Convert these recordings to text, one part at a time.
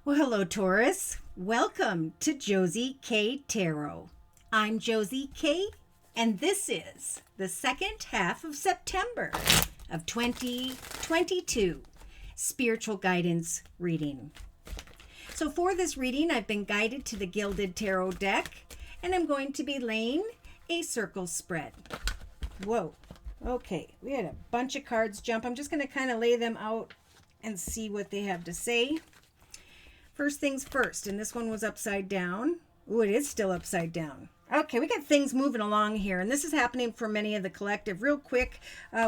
Well, hello, Taurus. Welcome to Josie K Tarot. I'm Josie K, and this is the second half of September of 2022 spiritual guidance reading. So for this reading, I've been guided to the Gilded Tarot deck, and I'm going to be laying a circle spread. Whoa. Okay, we had a bunch of cards jump. I'm just going to kind of lay them out and see what they have to say. First things first, and this one was upside down. Ooh, it is still upside down. Okay, we got things moving along here, and this is happening for many of the collective. Real quick,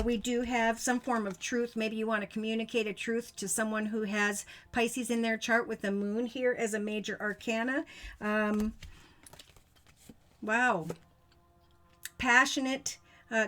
we do have some form of truth. Maybe you want to communicate a truth to someone who has Pisces in their chart with the moon here as a major arcana. Wow. Passionate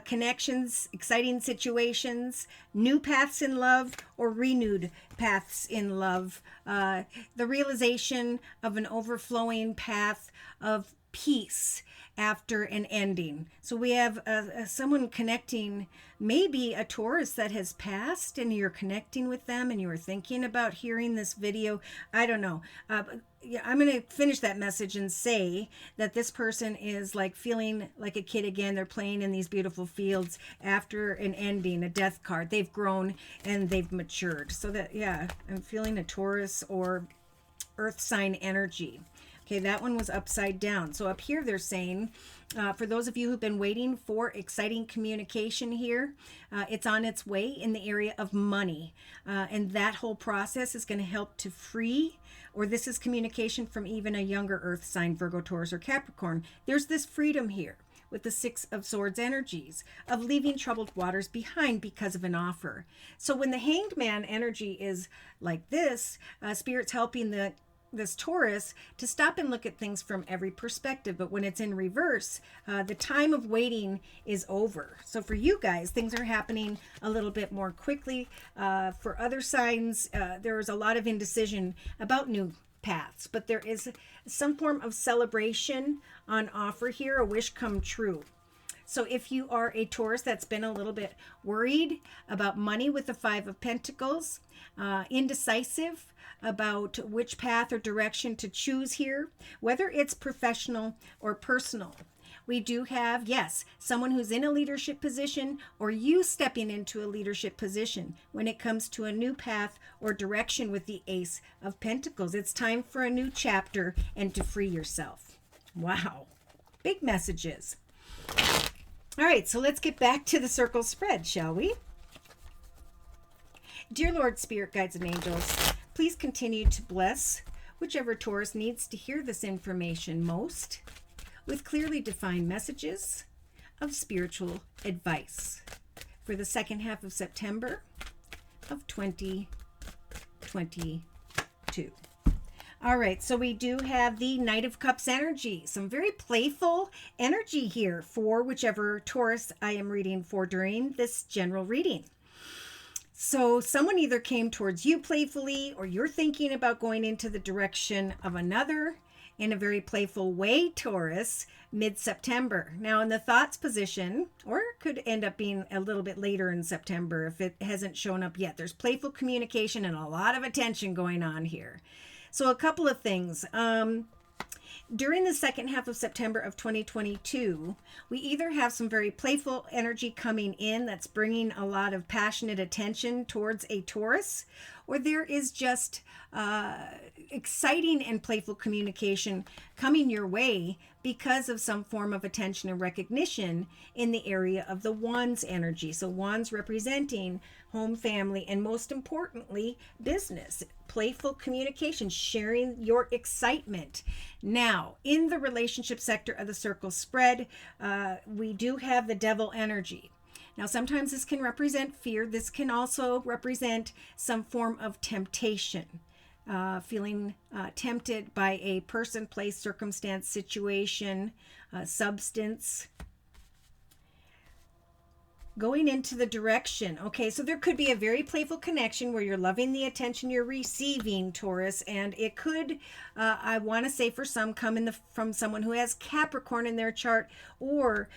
connections, exciting situations, new paths in love, or renewed paths in love. The realization of an overflowing path of peace after an ending. So we have someone connecting, maybe a Taurus that has passed, and you're connecting with them and you were thinking about hearing this video. I don't know. Yeah, I'm going to finish that message and say that this person is like feeling like a kid again. They're playing in these beautiful fields after an ending, a death card. They've grown and they've matured. So that, yeah, I'm feeling a Taurus or earth sign energy. Okay, that one was upside down. So up here they're saying, for those of you who've been waiting for exciting communication here, it's on its way in the area of money. And that whole process is going to help to free, or this is communication from even a younger earth sign, Virgo, Taurus, or Capricorn. There's this freedom here with the Six of Swords energies of leaving troubled waters behind because of an offer. So when the Hanged Man energy is like this, Spirit's helping this Taurus to stop and look at things from every perspective. But when it's in reverse, the time of waiting is over. So for you guys, things are happening a little bit more quickly. For other signs, there is a lot of indecision about new paths, but there is some form of celebration on offer here, a wish come true. So if you are a Taurus that's been a little bit worried about money with the Five of Pentacles, indecisive about which path or direction to choose here, whether it's professional or personal. We do have, yes, someone who's in a leadership position, or you stepping into a leadership position when it comes to a new path or direction with the Ace of Pentacles. It's time for a new chapter and to free yourself. Wow. Big messages. All right, so let's get back to the circle spread, shall we? Dear Lord, Spirit, Guides, and Angels, please continue to bless whichever Taurus needs to hear this information most with clearly defined messages of spiritual advice for the second half of September of 2022. All right, so we do have the Knight of Cups energy, some very playful energy here for whichever Taurus I am reading for during this general reading. So someone either came towards you playfully, or you're thinking about going into the direction of another in a very playful way, Taurus, mid-September. Now in the thoughts position, or it could end up being a little bit later in September if it hasn't shown up yet. There's playful communication and a lot of attention going on here. So a couple of things. During the second half of September of 2022, we either have some very playful energy coming in that's bringing a lot of passionate attention towards a Taurus, or there is just exciting and playful communication coming your way because of some form of attention and recognition in the area of the Wands energy. So Wands representing home, family, and most importantly, business. Playful communication, sharing your excitement. Now, in the relationship sector of the circle spread, we do have the Devil energy. Now, sometimes this can represent fear. This can also represent some form of temptation, feeling tempted by a person, place, circumstance, situation, substance. Going into the direction. Okay, so there could be a very playful connection where you're loving the attention you're receiving, Taurus, and it could, I want to say for some, come from someone who has Capricorn in their chart, or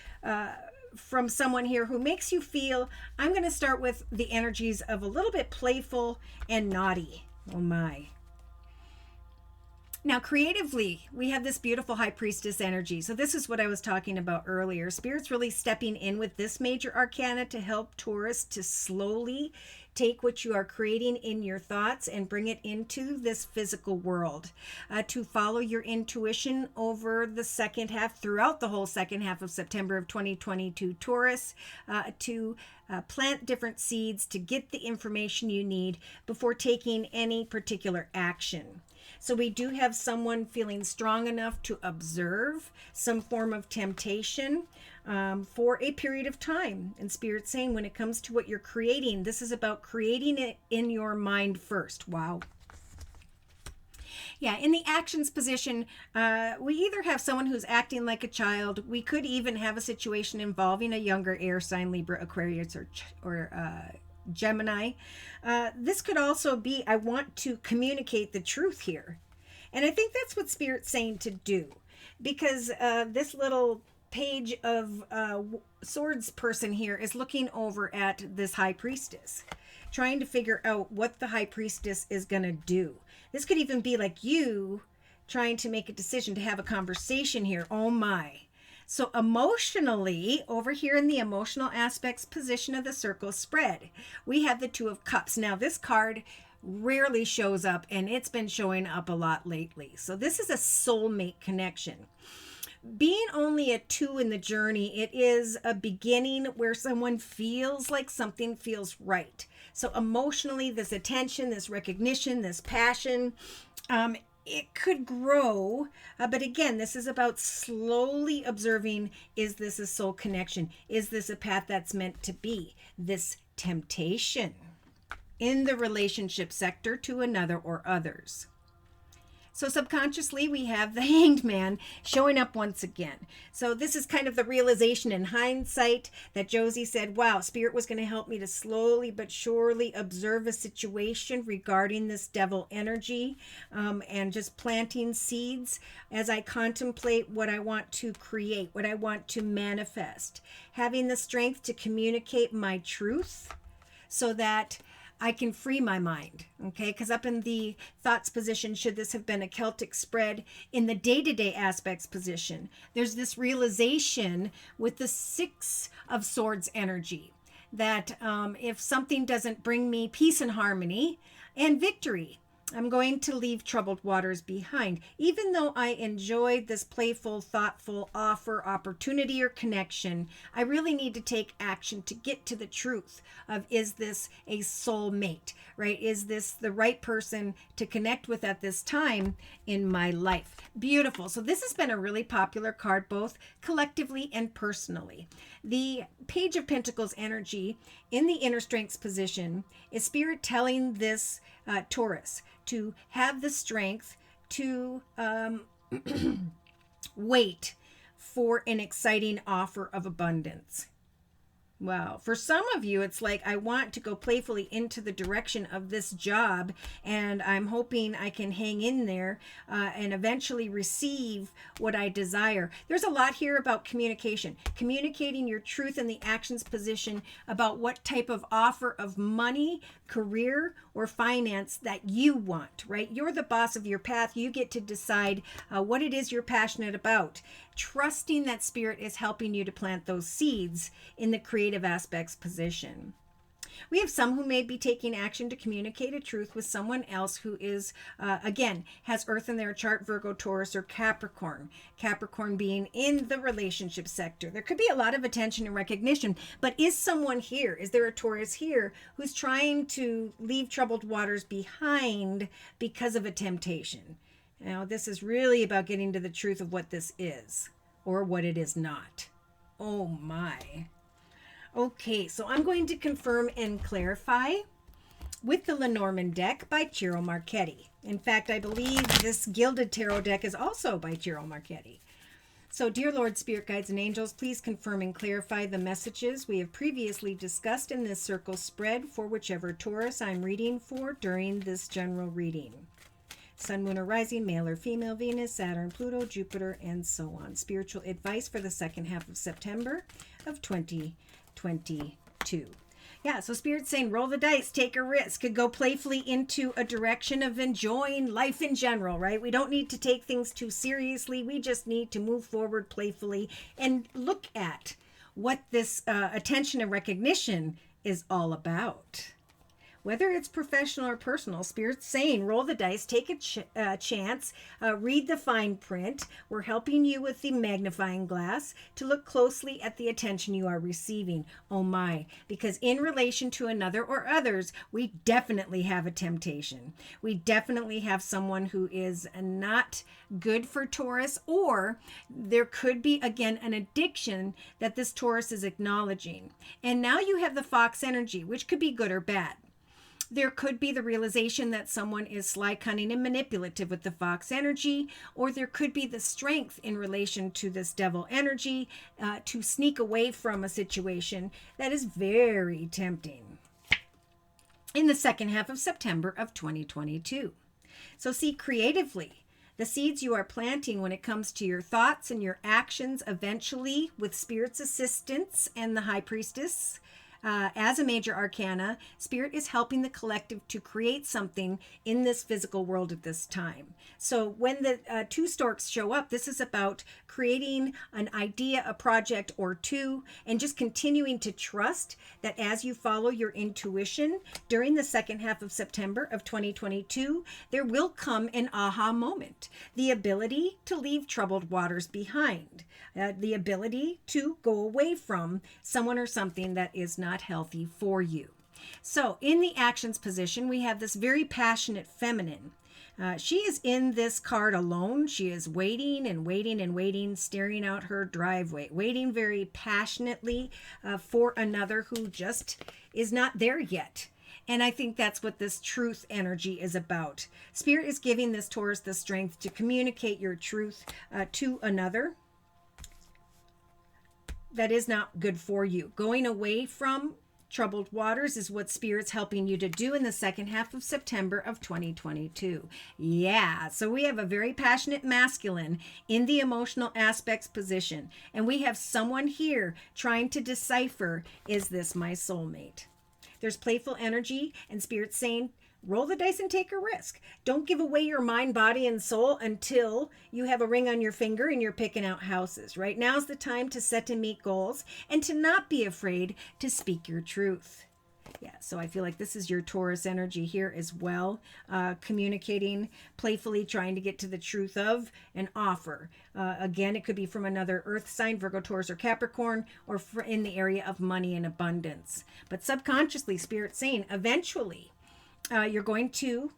from someone here who makes you feel, I'm going to start with the energies of a little bit playful and naughty. Oh my. Now, creatively, we have this beautiful high priestess energy. So this is what I was talking about earlier. Spirit's really stepping in with this major arcana to help Taurus to slowly take what you are creating in your thoughts and bring it into this physical world, to follow your intuition over the second half, throughout the whole second half of September of 2022, Taurus, to plant different seeds to get the information you need before taking any particular action. So we do have someone feeling strong enough to observe some form of temptation for a period of time. And Spirit's saying when it comes to what you're creating, this is about creating it in your mind first. Wow. Yeah, in the actions position, we either have someone who's acting like a child. We could even have a situation involving a younger air sign, Libra, Aquarius, or Gemini. This could also be, I want to communicate the truth here. And I think that's what Spirit's saying to do. Because this little page of swords person here is looking over at this high priestess, trying to figure out what the high priestess is going to do. This could even be like you trying to make a decision to have a conversation here. Oh my. So emotionally, over here in the emotional aspects position of the circle spread, we have the Two of Cups. Now, this card rarely shows up, and it's been showing up a lot lately. So this is a soulmate connection. Being only a 2 in the journey, it is a beginning where someone feels like something feels right. So emotionally, this attention, this recognition, this passion, it could grow, but again, this is about slowly observing, is this a soul connection? Is this a path that's meant to be? This temptation in the relationship sector to another or others. So subconsciously, we have the Hanged Man showing up once again. So this is kind of the realization in hindsight that Josie said, wow, Spirit was going to help me to slowly but surely observe a situation regarding this devil energy, and just planting seeds as I contemplate what I want to create, what I want to manifest. Having the strength to communicate my truth so that I can free my mind, okay? Because up in the thoughts position, should this have been a Celtic spread, in the day-to-day aspects position, there's this realization with the Six of Swords energy that if something doesn't bring me peace and harmony and victory, I'm going to leave troubled waters behind. Even though I enjoyed this playful, thoughtful offer, opportunity, or connection, I really need to take action to get to the truth of, is this a soul mate, right? Is this the right person to connect with at this time in my life? Beautiful. So this has been a really popular card, both collectively and personally. The Page of Pentacles energy in the inner strengths position is Spirit telling this Taurus to have the strength to wait for an exciting offer of abundance. Wow. For some of you, it's like, I want to go playfully into the direction of this job, and I'm hoping I can hang in there and eventually receive what I desire. There's a lot here about communication, communicating your truth in the actions position about what type of offer of money, career, or finance that you want, right? You're the boss of your path. You get to decide what it is you're passionate about. Trusting that Spirit is helping you to plant those seeds in the creative aspects position. We have some who may be taking action to communicate a truth with someone else who is, again, has Earth in their chart, Virgo, Taurus, or Capricorn. Capricorn being in the relationship sector. There could be a lot of attention and recognition, but is someone here? Is there a Taurus here who's trying to leave troubled waters behind because of a temptation? Now, this is really about getting to the truth of what this is or what it is not. Oh my. Okay, so I'm going to confirm and clarify with the Lenormand deck by Ciro Marchetti. In fact, I believe this Gilded Tarot deck is also by Ciro Marchetti. So, dear Lord, Spirit Guides, and Angels, please confirm and clarify the messages we have previously discussed in this circle spread for whichever Taurus I'm reading for during this general reading. Sun, Moon, or Rising, male or female, Venus, Saturn, Pluto, Jupiter, and so on. Spiritual advice for the second half of September of 2022. Yeah, so Spirit's saying roll the dice, take a risk, could go playfully into a direction of enjoying life in general, right? We don't need to take things too seriously. We just need to move forward playfully and look at what this attention and recognition is all about. Whether it's professional or personal, Spirit's saying roll the dice, take a chance, read the fine print. We're helping you with the magnifying glass to look closely at the attention you are receiving. Oh my, because in relation to another or others, we definitely have a temptation. We definitely have someone who is not good for Taurus, or there could be, again, an addiction that this Taurus is acknowledging. And now you have the Fox energy, which could be good or bad. There could be the realization that someone is sly, cunning, and manipulative with the Fox energy, or there could be the strength in relation to this Devil energy to sneak away from a situation that is very tempting in the second half of September of 2022. So see, creatively, the seeds you are planting when it comes to your thoughts and your actions eventually, with Spirit's assistance and the High Priestess, as a major arcana, Spirit is helping the collective to create something in this physical world at this time. So when the two storks show up, this is about creating an idea, a project or two, and just continuing to trust that as you follow your intuition during the second half of September of 2022, there will come an aha moment. The ability to leave troubled waters behind. The ability to go away from someone or something that is not healthy for you. So in the actions position, we have this very passionate feminine. She is in this card alone. She is waiting and waiting and waiting, staring out her driveway, waiting very passionately for another who just is not there yet. And I think that's what this truth energy is about. Spirit is giving this Taurus the strength to communicate your truth to another that is not good for you. Going away from troubled waters is what Spirit's helping you to do in the second half of September of 2022. Yeah, so we have a very passionate masculine in the emotional aspects position. And we have someone here trying to decipher, is this my soulmate? There's playful energy, and Spirit's saying, roll the dice and take a risk. Don't give away your mind, body, and soul until you have a ring on your finger and you're picking out houses. Right now's the time to set and meet goals and to not be afraid to speak your truth. Yeah, so I feel like this is your Taurus energy here as well, communicating playfully, trying to get to the truth of an offer. Again, it could be from another earth sign, Virgo, Taurus, or Capricorn, or in the area of money and abundance. But subconsciously, Spirit's saying eventually, you're going to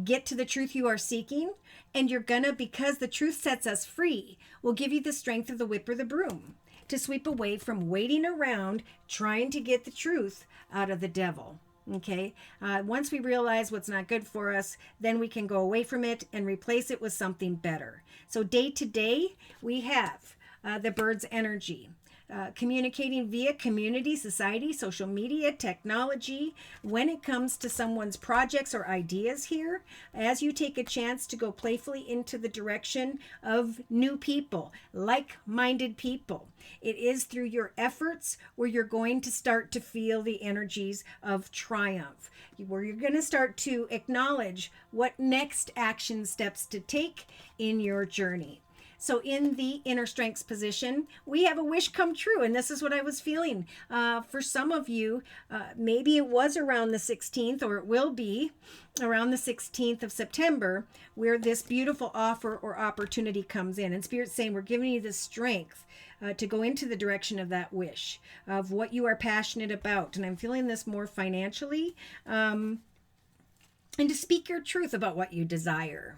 get to the truth you are seeking, and you're gonna, because the truth sets us free, will give you the strength of the whip or the broom to sweep away from waiting around trying to get the truth out of the devil. Okay, once we realize what's not good for us, then we can go away from it and replace it with something better. So day to day, we have the bird's energy. Communicating via community, society, social media, technology. When it comes to someone's projects or ideas here, as you take a chance to go playfully into the direction of new people, like-minded people, it is through your efforts where you're going to start to feel the energies of triumph, where you're going to start to acknowledge what next action steps to take in your journey. So in the inner strengths position, we have a wish come true. And this is what I was feeling. For some of you, maybe it was around the 16th, or it will be around the 16th of September, where this beautiful offer or opportunity comes in. And Spirit's saying, we're giving you the strength to go into the direction of that wish, of what you are passionate about. And I'm feeling this more financially, and to speak your truth about what you desire.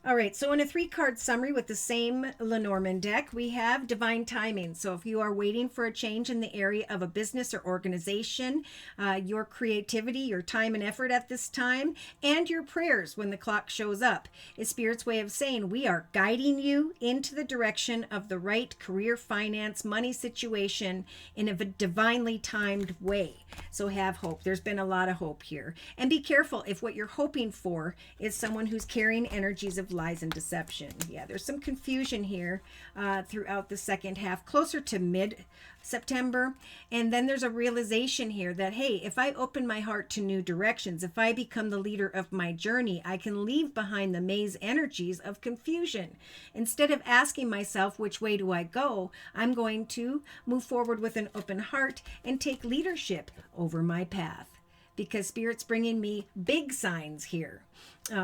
All right, so in a 3-card summary with the same Lenormand deck, we have divine timing. So if you are waiting for a change in the area of a business or organization, your creativity, your time and effort at this time, and your prayers when the clock shows up is Spirit's way of saying we are guiding you into the direction of the right career, finance, money situation in a divinely timed way. So have hope. There's been a lot of hope here. And be careful if what you're hoping for is someone who's carrying energies of lies and deception. Yeah, there's some confusion here throughout the second half, closer to mid-September. And then there's a realization here that, hey, if I open my heart to new directions, if I become the leader of my journey, I can leave behind the maze energies of confusion. Instead of asking myself, which way do I go, I'm going to move forward with an open heart and take leadership over my path. Because Spirit's bringing me big signs here.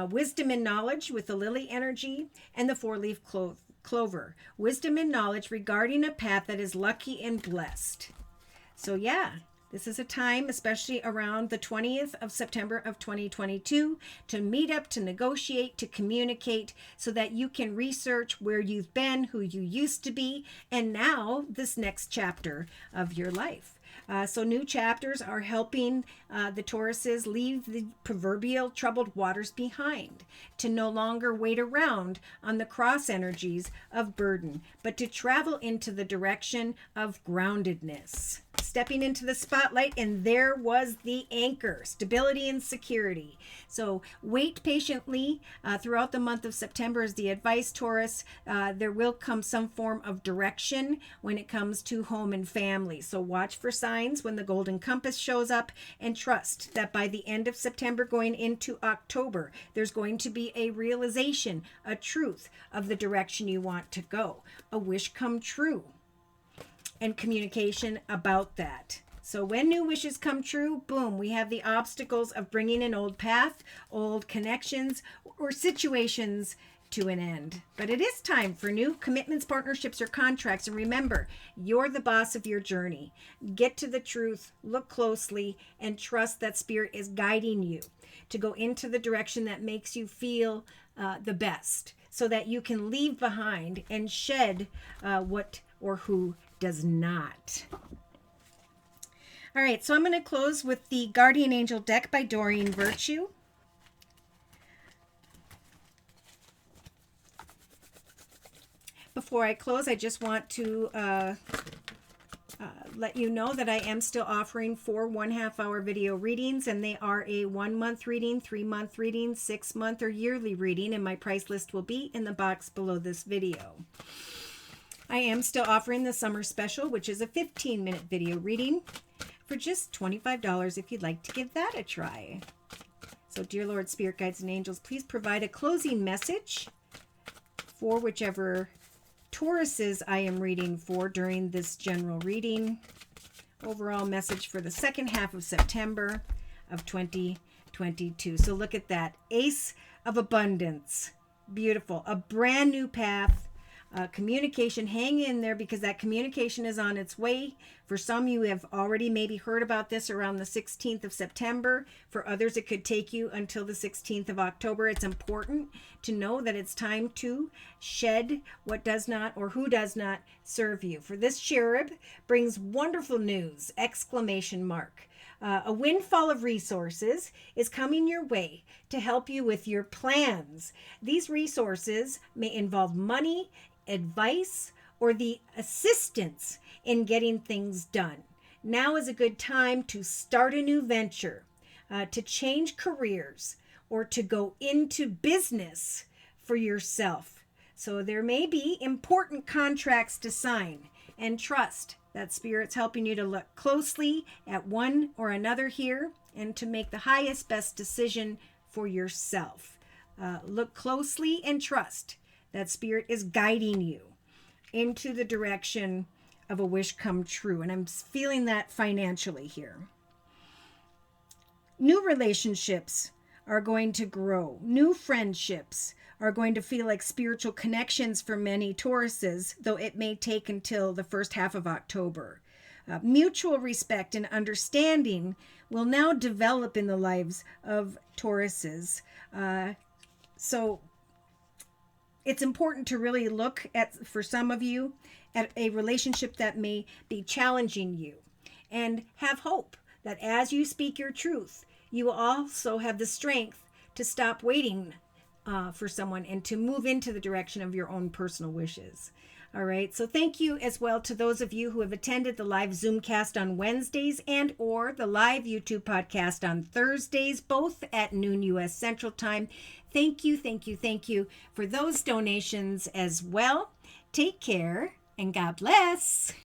Wisdom and knowledge with the lily energy and the four-leaf clover. Wisdom and knowledge regarding a path that is lucky and blessed. So yeah, this is a time, especially around the 20th of September of 2022, to meet up, to negotiate, to communicate, so that you can research where you've been, who you used to be, and now this next chapter of your life. So new chapters are helping the Tauruses leave the proverbial troubled waters behind, to no longer wait around on the cross energies of burden, but to travel into the direction of groundedness. Stepping into the spotlight, and there was the anchor, stability and security. So wait patiently throughout the month of September is the advice, Taurus. There will come some form of direction when it comes to home and family. So watch for signs when the golden compass shows up, and trust that by the end of September going into October, there's going to be a realization, a truth of the direction you want to go, a wish come true, and communication about that. So when new wishes come true, boom, we have the obstacles of bringing an old path, old connections, or situations to an end. But it is time for new commitments, partnerships, or contracts. And remember, you're the boss of your journey. Get to the truth, look closely, and trust that Spirit is guiding you to go into the direction that makes you feel the best, so that you can leave behind and shed what or who does not. All right, so I'm going to close with the Guardian Angel deck by Doreen Virtue. Before I close, I just want to let you know that I am still offering 4 1/2-hour video readings, and they are a 1-month reading, 3-month reading, 6-month, or yearly reading, and my price list will be in the box below this video. I am still offering the summer special, which is a 15-minute video reading for just $25 if you'd like to give that a try. So, dear Lord, Spirit Guides, and Angels, please provide a closing message for whichever Tauruses I am reading for during this general reading. Overall message for the second half of September of 2022. So look at that. Ace of Abundance. Beautiful. A brand new path. Communication. Hang in there, because that communication is on its way. For some, you have already maybe heard about this around the 16th of September. For others, it could take you until the 16th of October. It's important to know that it's time to shed what does not or who does not serve you. For this cherub brings wonderful news! Exclamation mark. A windfall of resources is coming your way to help you with your plans. These resources may involve money, advice, or the assistance in getting things done. Now is a good time to start a new venture, to change careers, or to go into business for yourself. So there may be important contracts to sign, and trust that Spirit's helping you to look closely at one or another here and to make the highest, best decision for yourself. Look closely and trust that Spirit is guiding you into the direction of a wish come true. And I'm feeling that financially here. New relationships are going to grow. New friendships are going to feel like spiritual connections for many Tauruses, though it may take until the first half of October. Mutual respect and understanding will now develop in the lives of Tauruses. So it's important to really look at, for some of you, at a relationship that may be challenging you, and have hope that as you speak your truth, you will also have the strength to stop waiting for someone and to move into the direction of your own personal wishes. All right. So thank you as well to those of you who have attended the live Zoomcast on Wednesdays and or the live YouTube podcast on Thursdays, both at noon U.S. Central Time. Thank you, thank you, thank you for those donations as well. Take care and God bless.